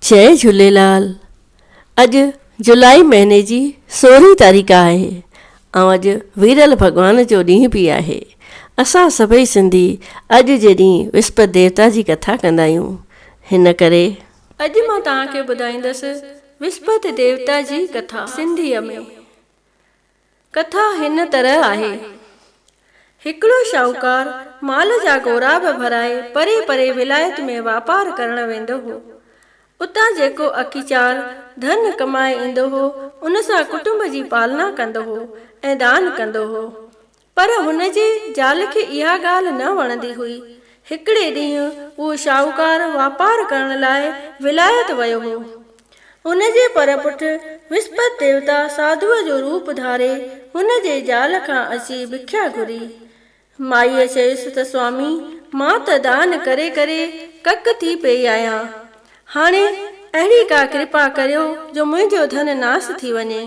जय झूलेलाल। अॼु जुलाई महीने जी 16 तारीख़ आहे ऐं अॼु वीरल भॻवान जो ॾींहुं बि आहे। असां सभई सिंधी अॼु जे ॾींहुं विस्पति देवता जी कथा कंदा आहियूं। हिन करे अॼु मां तव्हांखे ॿुधाईंदसि विस्पति देवता जी कथा सिंधीअ में। कथा हिन तरह आहे। हिकिड़ो शाहूकार माल जा गोराब भराए परे परे विलायत में वापारु करणु वेंदो हो। उतां जेको अखीचार धन कमाए ईंदो हो उन सां कुटुंब जी पालना कंदो हो ऐं दान कंदो हो। पर हुन जे ज़ाल खे इहा ॻाल्हि न वणंदी हुई। हिकिड़े ॾींहुं उहो शाहूकार वापारु करण लाइ विलायत वियो हो। हुन जे परपुठ विस्पति देवता साधुअ जो रूप धारे हुन जे ज़ाल खां अची भिख्या घुरी। माईअ चयुसि त स्वामी, मां त दान करे करे कक थी पई आहियां। हाणे अहिड़ी का कृपा करियो जो मुंहिंजो धन नास थी वञे।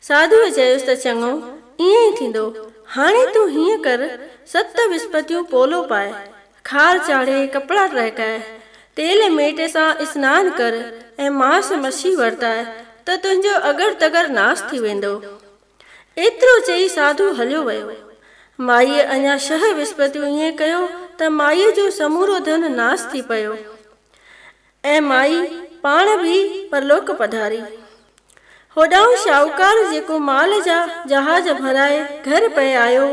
साधुअ चयुसि त चङो, ईअं ई थींदो। हाणे तूं हीअं कर, 7 विस्पतियूं पोलो पाए, खार चाढ़े कपिड़ा टहिकाए, तेल मेट सां सनानु कर ऐं मांस मछी वरताए त तुंहिंजो अगर तगर नास थी वेंदो। एतिरो चई साधु हलियो वियो। माईअ अञा 6 विस्पतियूं ईअं कयो त माईअ जो समूरो धन नास थी पियो ऐं माई पाण बि परलोक पधारी। होॾां शाहूकार जेको माल जा जहाज भराए घर पे आयो,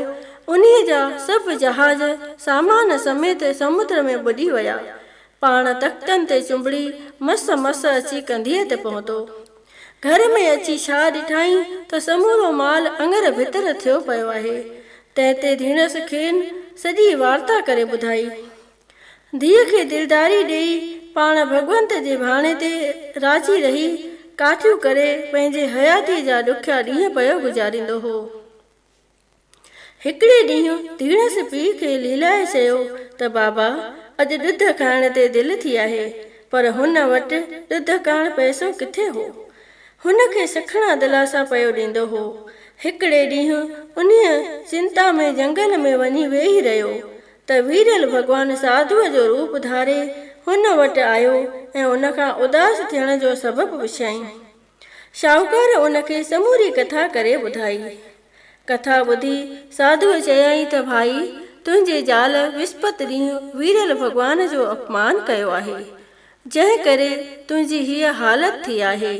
उन्हीअ जा सभु जहाज सामान समेत समुद्र में बुॾी विया। पाण तख़्तनि ते चुंबड़ी मस मस अची कंधीअ ते पहुतो। घर में अची छा ॾिठाई त समूरो माल अंगर भितर थियो पियो आहे। तंहिं ते धीणसि खेनि सॼी वार्ता करे ॿुधाई। धीअ खे दिलदारी ॾेई पाण भॻवंत जे भाणे ते राजी रही काठियूं करे पंहिंजे हयाती जा ॾुखिया ॾींहं पियो गुज़ारींदो हो। हिकिड़े ॾींहुं धीणसि पीउ खे लीलाए चयो त बाबा, अॼु ॾुध खाइण ते दिलि थी आहे, पर हुन वटि ॾुध करणु पैसो किथे हो। हुन खे सखणा दिलासा पियो ॾींदो हो। हिकिड़े ॾींहुं उन्हीअ चिंता में जंगल में वञी वेही रहियो त वीरल भॻवानु साधुअ जो रूप धारे हुन वटि आयो ऐं उन खां उदास थियण जो सबबु पुछियईं। शाहूकार उन खे समूरी कथा करे ॿुधाई। कथा ॿुधी साधुअ चयाईं त भाई, तुंहिंजे ज़ाल विस्पति ॾींहुं वीरल भॻवान जो अपमान कयो आहे, जंहिं करे तुंहिंजी हीअ हालत थी आहे।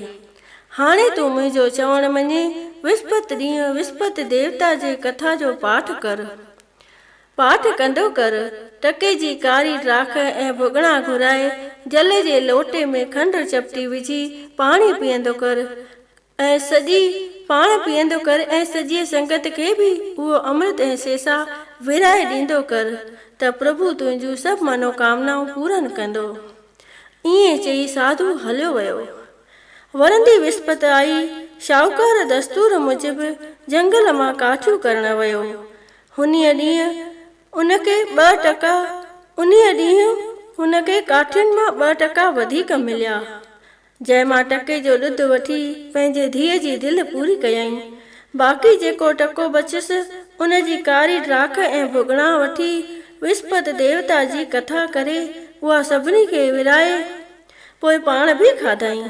हाणे तूं मुंहिंजो चवणु मञे, विस्पति ॾींहुं विस्पति देवता जे कथा जो पाठ कर। पाठ कंदो कर, टके जी कारी ड्राख ऐं भुॻड़ा घुराए जल जे लोटे में खंडु चपटी विझी पाणी पीअंदो कर ऐं सॼी संगत खे बि उहो अमृत ऐं सेसा विराए ॾींदो कर त प्रभु तुंहिंजूं सभु मनोकामनाऊं पूरनि कंदो। ईअं चई साधु हलियो वियो। वरंदी विस्पति आई। शाहूकार दस्तूर मूजिबि जंगल मां काठियूं करणु वियो। उन्हीअ ॾींहुं हुनखे काठियुनि मां 2 टका वधीक मिलिया। जंहिं मां टके जो ॾुध वठी पंहिंजे धीअ जी दिलि पूरी कयईं। बाक़ी जेको टको बचियसि उन जी कारी ड्राख ऐं भुॻड़ा वठी विस्पति देवता जी कथा करे उहा सभिनी खे विराए पोइ पाण बि खाधाई।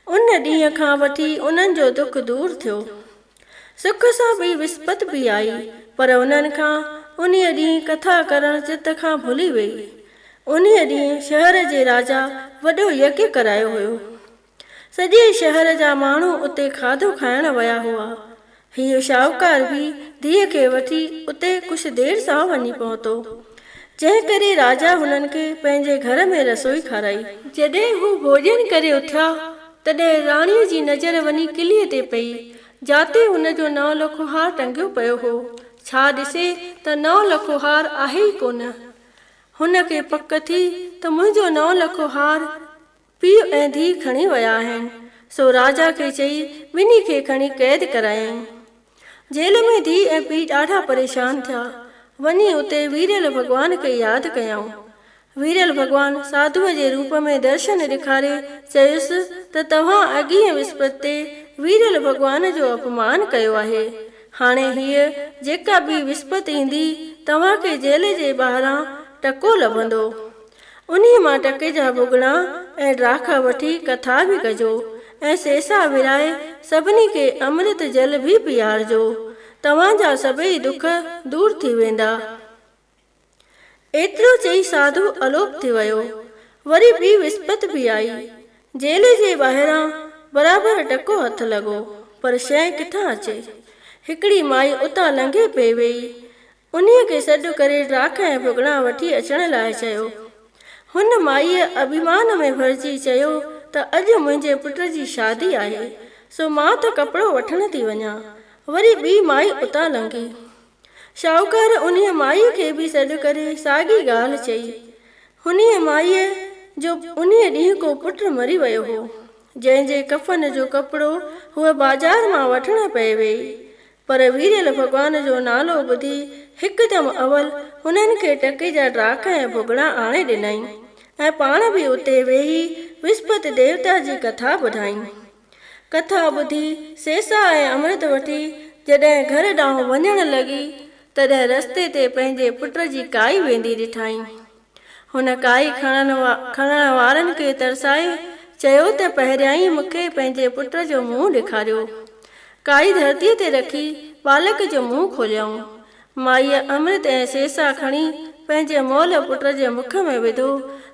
उन ॾींहं खां वठी उन्हनि जो दुख दूर थियो। सुख सां बि विस्पति बि आई, पर उन्हनि खां उन्हीअ ॾींहुं कथा करण चित खां भुली वई। उन्हीअ ॾींहुं शहर जे राजा वॾो यज्ञ करायो हुयो। सॼे शहर जा माण्हू उते खाधो खाइण विया हुआ। हीअ शाहूकार बि धीअ खे वठी उते कुझु देरि सां वञी पहुतो, जंहिं करे राजा हुननि खे पंहिंजे घर में रसोई खाराई। जॾहिं हू भोॼन करे उथिया तॾहिं राणीअ जी नज़र वञी किलीअ ते पई, जाते हुनजो 9 लखो हार टंगियो पियो हो। छा ॾिसे त 9 लखो हार आहे ई कोन। हुन खे पक थी त मुंहिंजो 9 लखो हार पीउ ऐं धीउ खणी विया आहिनि। सो राजा खे चई ॿिन्ही खे खणी क़ैद करायईं। जेल में धीउ ऐं पीउ ॾाढा परेशान थिया। वञी उते वीरल भॻवान खे यादि कयऊं। वीरल भॻवानु साधुअ जे रूप में दर्शन ॾेखारे चयुसि त तव्हां अॻीअ विस्पति ते वीरल भॻवान जो अपमान कयो आहे। हाणे हीअ जेका बि विस्पति ईंदी तव्हांखे जेल जे ॿाहिरां टको लभंदो। उन्हीअ मां टके जा भुगड़ा ऐं ड्राखा वठी कथा बि कजो ऐं सेसा विराए सभिनी खे अमृत जल बि पीआरजो। तव्हांजा सभई दुख दूर थी वेंदा। एतिरो चई साधु अलोप थी वियो। वरी ॿी विस्पति बि आई। जेल जे ॿाहिरां बराबरि टको हथ लॻो, पर शइ किथां अचे। हिकिड़ी माई उतां लंघे पई वेई। उन्हीअ खे सॾु करे ड्राख ऐं भुगड़ा वठी अचण लाइ चयो। हुन माईअ अभिमान में भरिजी चयो त अॼु मुंहिंजे पुट जी शादी आहे, सो मां त कपिड़ो वठण थी वञा। वरी ॿी माई उतां लंघी। शाहूकार उन्हीअ माईअ खे बि सॾु करे साॻी ॻाल्हि चई। हुनीअ माईअ जो उन्हीअ ॾींहुं को पुटु मरी वियो हो, जंहिंजे कफ़न जो कपिड़ो हूअ बाज़ार मां वठण पई वेई। पर वीरल भॻवान जो नालो ॿुधी हिकदमि अवल हुननि खे टके जा ड्राख ऐं भुगड़ा आणे ॾिनई ऐं पाण बि उते वेही विस्पति देवता जी कथा ॿुधाई। कथा ॿुधी सेसा ऐं अमृत वठी जॾहिं घर ॾांहुं वञण लॻी, तॾहिं रस्ते ते पंहिंजे पुट जी काई वेंदी ॾिठाई। हुन काई खणण वारनि खे तरसाए चयो त पहिरियां ई मूंखे पंहिंजे पुट जो मुंहुं ॾेखारियो। काई धरतीअ ते रखी बालक जो मुंहुं खोलियऊं। माईअ अमृत ऐं सेसा खणी पंहिंजे मोल पुट जे मुख में विधो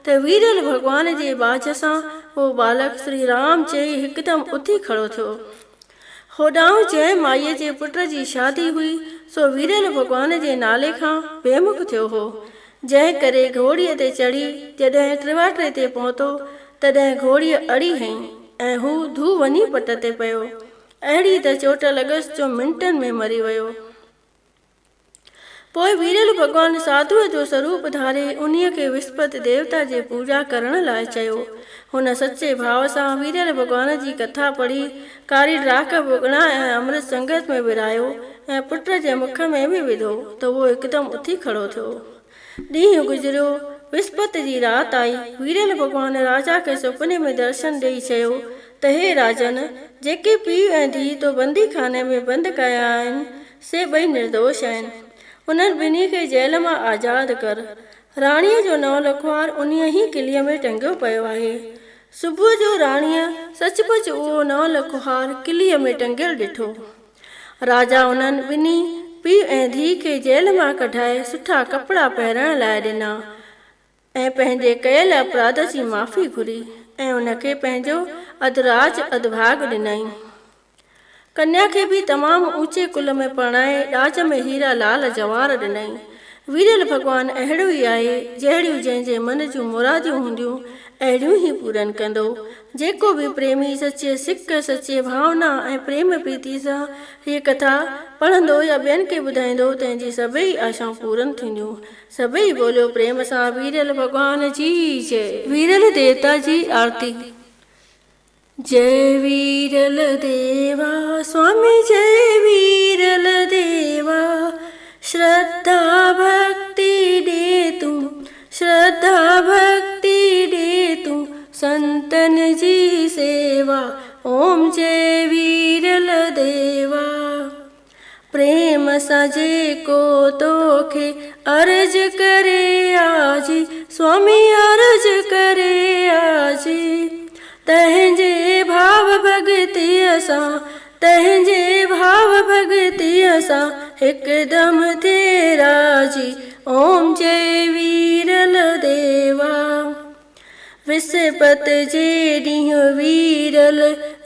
त वीरल भॻवान जे बाझ सां उहो बालक श्री राम चई हिकदमि उथी खड़ो थियो। होॾांहुं जंहिं माईअ जे पुट जी शादी हुई सो वीरल भॻवान जे नाले खां बेमुख थियो हो, जंहिं करे घोड़ीअ ते चढ़ी जॾहिं टिवाटे ते पहुतो तॾहिं घोड़ीअ अड़ी हईं ऐं हू धू वञी पट ते पियो। अहिड़ी त चोट लॻसि जो मिंटनि में मरी वियो। पोइ वीरल भॻवान साधुअ जो स्वरूप धारे उन्हीअ खे विस्पति देवता जे पूजा करण लाइ चयो। हुन सचे भाव सां वीरल भॻवान जी कथा पढ़ी कारी ड्राख भुगड़ा ऐं अमृत संगत में विरायो ऐं पुट जे मुख में बि विधो त उहो हिकदमि उथी खड़ो थियो। ॾींहुं गुज़रियो। विस्पति जी राति आई। वीरल भॻवान राजा खे सुपिने में दर्शन ॾेई चयो त हे राजन, जेके पीउ ऐं धीउ तो बंदी खाने में बंदि कया आहिनि से ॿई निर्दोष आहिनि। उन्हनि ॿिन्ही खे जेल मां आज़ादु कर। राणीअ जो नओं लखवार उन्हीअ ई किलीअ में टंगियो पियो आहे। सुबुह जो राणीअ सचुपचु उहो नओं लखवार किलीअ में टंगियल ॾिठो। राजा उन्हनि ॿिन्ही पीउ ऐं धीउ खे जेल मां कढाए सुठा कपिड़ा पहिरण लाइ ॾिना ऐं पंहिंजे कयल अपराध जी माफ़ी घुरी ऐं उनखे पंहिंजो अधराज अधभाग ॾिनई। कन्या खे बि तमामु ऊचे कुल में परणाए ॾाज में हीरा लाल जवार ॾिनई। वीरल भॻवान अहिड़ो ई आहे जहिड़ियूं जंहिंजे मन जूं मुरादियूं हूंदियूं अहिड़ियूं ई पूरन कंदो। जेको बि प्रेमी सचे सिक सचे भावना ऐं प्रेम प्रीति सां हीअ कथा पढ़ंदो या ॿियनि खे ॿुधाईंदो तंहिंजी सभई आशाऊं पूरन थींदियूं। सभई बोलियो प्रेम सां वीरल भॻवान जी जय। वीरल देवता जी आरती। जय वीरल देवा स्वामी जय वीरल देवा, श्रद्धा भक्ति दे तू, श्रद्धा भक्ति दे तू, संतन जी सेवा। ओम जय वीरल देवा। प्रेम सां जेको तोखे अर्ज करे आजी, स्वामी अर्ज करे आजी। तंहिंजे भाव भगतीअ सां, तंहिंजे भाव भगतीअ सां हिकदमि थिए राजी। ओम जय वीरल देवा। विस्पति जे ॾींहुं वीरल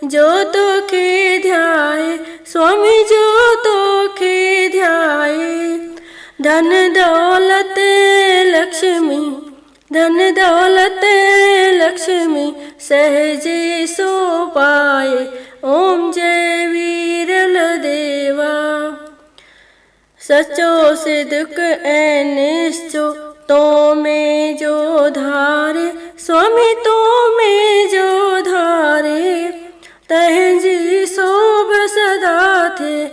जो तोखे ध्याए, स्वामी जो तोखे ध्याए। धन दौलत लक्ष्मी, धन दौलत लक्ष्मी सहजे सो पाए। ओम जय वीरल देवा। सचो सिद्क ऐं निश्चो तो में जो धारे, स्वामी तो में जो धारे। तंहिंजी शोभ सदा थे,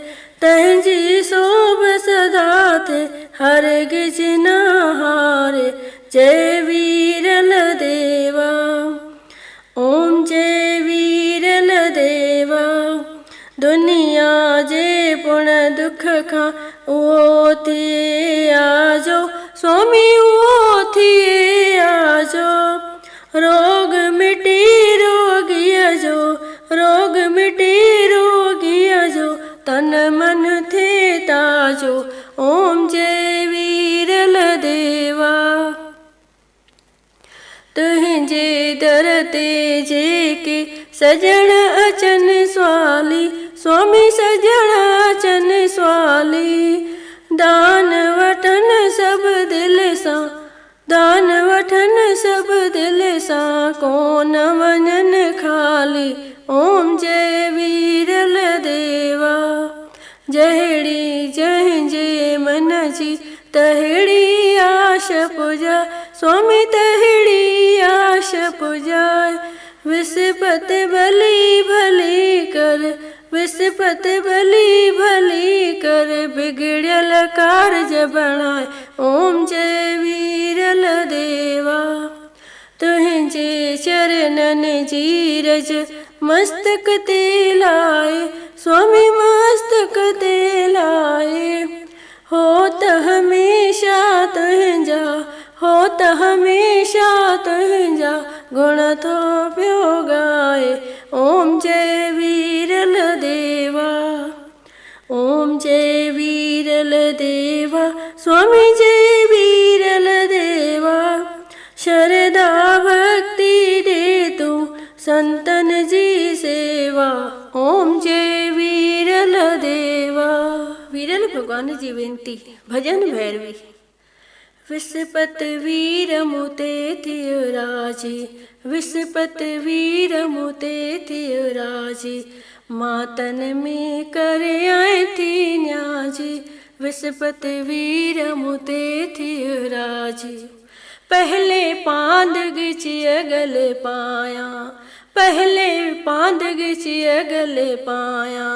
तंहिंजी शोभ सदा थे, हरगिज न हारे। जय वीरल देवा। ओम जय वीरल देवा। दुनिया जे पुण दुख खां उहो थिए आजो, स्वामी उहो थिए आजो। दर ते जेके सजण अचनि स्वाली, स्वामी सजण अचनि स्वाली। दान वठनि सभु दिलि सां, दान वठनि सभु दिलि सां, कोन वञनि ख़ाली। ओम जय वीरल देवा, जहिड़ी जंहिंजे मन जी तहिड़ी आश पुजा, स्वामी तहिड़ी आश पुजाए। विस्पति भली भली कर, विस्पति भली भली कर, बिगड़ियल कारज बणाए। ओम जय वीरल देवा, तुंहिंजे चरणनि जी रज मस्तक ते लाए, स्वामी मस्तक ते लाए। हो त हमेशा तुंहिंजा, हो त हमेशा तुंहिंजा, गुण थो पियो गाए। ओम जय वीरल देवा, ओम जय वीरल देवा, स्वामी जय वीरल देवा। शरदा भक्ति दे तू संतन जी सेवा। ओम जय वीरल देवा। वीरल भगवान जी वेनती। भजन भैरवी। विस्पति वीर मुते थियो राजी, विस्पति वीर मुते थियो राजी, मातन में करे आए थी न्याजी। विस्पति वीर मुते थियो राजी, पहले पांद गिचिय गले पाया, पहले पांद गिचिय गले पाया।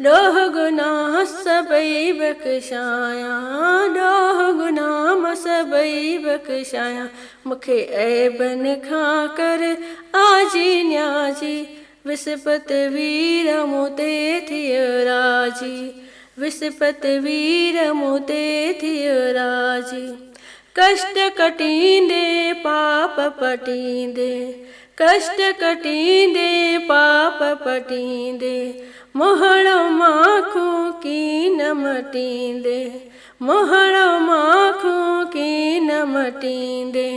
डोह गुनाह सबई बख्शाया, डोह गुनाह सबई बख्शाया। मुखे ऐबन खां कर आजी न्याजी, विस्पति वीर मुते थियो राजी, विस्पति वीर मुते थियो राजी। कष्ट कटींदे पाप पटींदे, कष्ट कटींदे पाप पटींदे। मोहड़ो माखों की न मटींदे, मोहड़ो माखों की न मटींदे।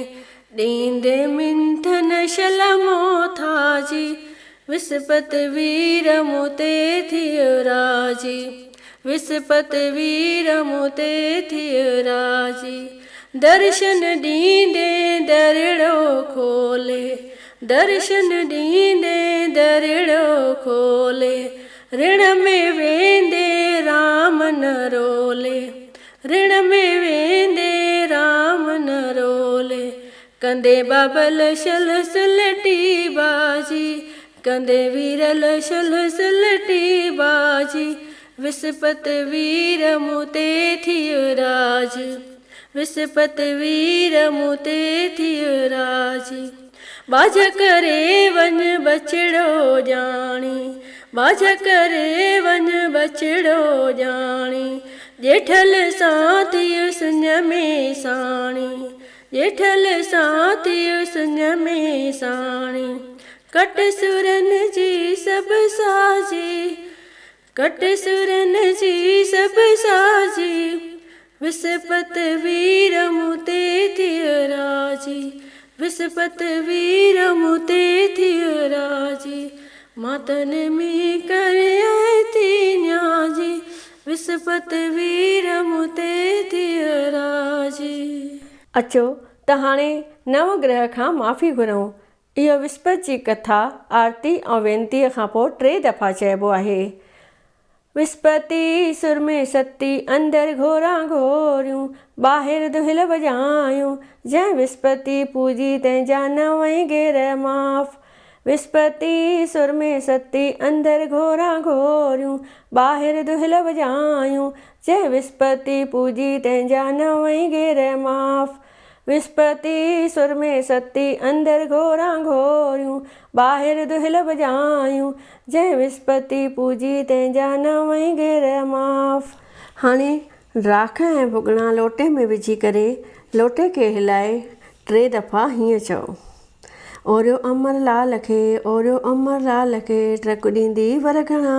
ॾींदे मिंथन शलमो थाजी, विस्पति वीर मुते थियो राजी, विस्पति वीर मुते थियो राजी। दर्शन ॾींदे दरिड़ो खोले, दर्शन ॾींदे दरिड़ो खोले। ऋण में वेंदे राम न रोले, ऋण में वेंदे राम न रोले। कंदे बाबल शल सुलटी बाजी, कंदे वीरल शल सुलटी बाजी। विस्पति वीर मुते थियो राजी, विस्पति वीर मुते थियो राजी। बाज करे वन बछड़ो जानी, बाज करे वन बछड़ो जानी। जेठल साथियो सुन में साणी, जेठल साथियो सुन में साणी। कट सुरन जी सब साजी, कट सुरन जी सब साजी। विस्पति वीर मुते थियो राजी, विस्पति वीर मुते थियो राजी। मातन में करे आए थी न्याजी, विस्पति वीर मुते थियो राजी। अचो त हाणे नवग्रह खां माफ़ी घुरूं। इहो विस्पति जी कथा आरती ऐं वेनतीअ खां पोइ 3 दफ़ा चइबो आहे। विस्पति सुर में सती, अंदर घोरा घोरियूं, ॿाहिरि दुहिल वॼायूं। जंहिं विस्पति पूजी तंहिंजा नवई गेर माफ़। विस्पति सुर में सती, अंदर घोरा घोरियूं, ॿाहिरि दुहिल वॼायूं। जंहिं विस्पति पूजी तंहिंजा नवई गेर माफ़। विस्पति सुर में सती, अंदर घोरा घोरियूं, ॿाहिरि दुहिल वॼायूं। जंहिं विस्पति पूजी तंहिंजा नवई गेर माफ़। हाणे राख ऐं भुॻिड़ा लोटे में विझी करे लोटे खे हिलाए 3 दफ़ा हीअं चओ। ओरियो अमर लाल खे, ओरियो अमर लाल खे, ट्रक ॾींदी वरघणा,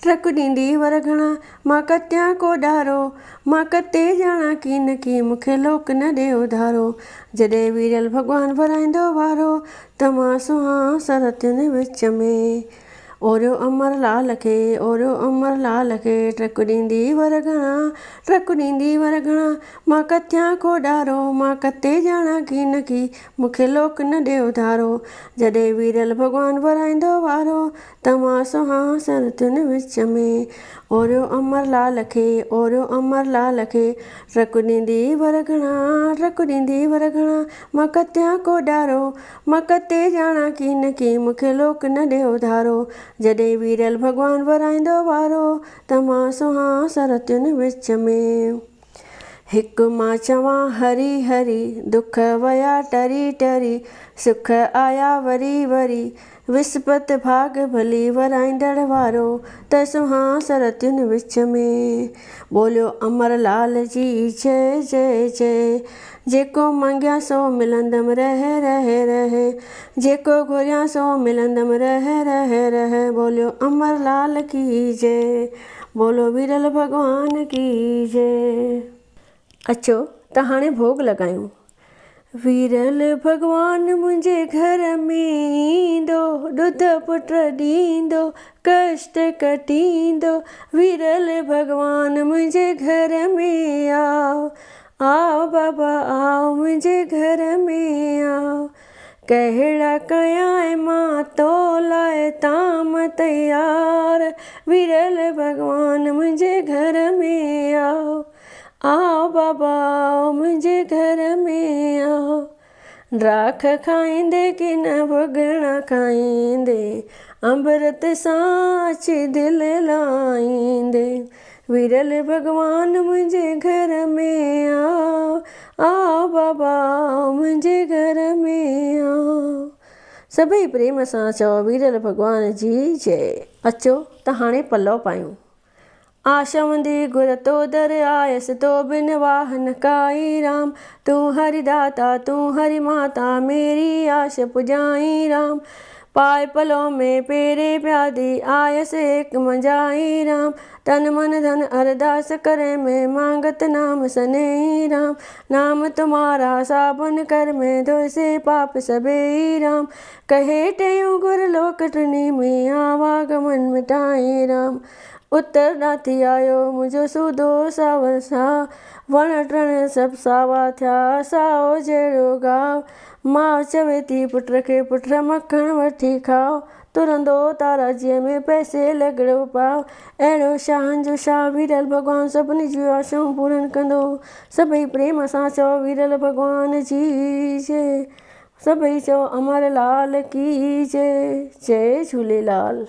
ट्रक ॾींदी वरघणा। मां कटियां को ॾारो, मां कटे ॼाणा कीन की, मूंखे लोक न ॾे उधारो। जॾहिं वीरल भॻवानु भराईंदो वारो, त मां सुहां सरतियुनि विच में। ओरियो अमर लाल खे, ओरियो अमर लाल खे, ट्रक ॾींदी वरघणा, ट्रक ॾींदी वरघणा। मां कटियां को ॾारो, मां कटे ॼाणा कीन की, मूंखे लोक न ॾे उधारो। जॾहिं वीरल भॻवानु भराईंदो वारो, त मां सुहां सरतियुनि विच में। ओरियो अमर लाल खे, ओरियो अमर लाल खे, ट्रक ॾींदी वरघणा, ट्रक ॾींदी वरघणा। मां कटियां को ॾारो, मां कटे ॼाणा कीन की, मूंखे लोक न ॾे उधारो। जॾहिं वीरल भॻवानु भराईंदो वारो, त मां सुहां सरतियुनि विच में। हिकु मां चवां हरी हरी, दुख वया टरी टरी, सुख आया वरी वरी। विस्पति भाग भली वराईंदड़ वारो, त सुहां सरतियुनि विच में। ॿोलियो अमर लाल जी जय जय जय। जेको मंगिया सो मिलंदमि रह रह रह, जेको घुरियां सो मिलंदमि रह रह रह। बोलियो अमर लाल की जय, बोलो वीरल भॻवान की जय। अचो त हाणे भोग लॻायूं। वीरल भॻवानु मुंहिंजे घर में ईंदो, ॾुध पुट ॾींदो, कष्ट कटींदो। वीरल भॻवानु मुंहिंजे घर में आओ, आओ बाबा आओ मुंहिंजे घर में आओ। कहिड़ा कयां मां तो लाइ ताम तयार, वीरल भॻवानु मुंहिंजे घर में आओ, आओ बाबा आओ मुंहिंजे घर में आओ। ड्राख खाईंदे कि न भुॻड़ा खाईंदे, अमृत सां अची दिलि लाईंदे। वीरल भॻवानु मुंहिंजे घर में आओ, आओ बाबा आओ मुंहिंजे घर में आओ। सभई प्रेम सां चओ वीरल भॻवान जी जय। अचो त हाणे पलव पायूं। आशवंदी गुर तो दर आयसि, तो बिन वाह न काई राम। तूं हरि दाता तूं हरि माता, मेरी आश पुॼाई राम। पाए पलव में पेरे प्यादी, आयसि एक मंझाई राम। तन मन धन अरदास करे में, मांगत नाम सनेही राम। नाम तुम्हारा साबुन कर में, धोए से पाप सबेही राम। कहे टेऊं गुर लोक टिनी में, आवागमन मिटाई राम। उतर नाथी आयो मुंहिंजो सूदो सावर सा, वण टिण सभु सावा थिया साओ जहिड़ो गाव। माउ चवे थी पुट खे पुट मखण वठी खाओ, तुरंदो ताराजीअ में पैसे लॻड़ो पाओ। अहिड़ो शाहनि जो शाह वीरल भॻवानु, सभिनी जूं आशाऊं पूरनि कंदो। सभई प्रेम सां चओ वीरल भॻवान जी जय। सभई चओ अमर लाल की जय। जय झूलेलाल।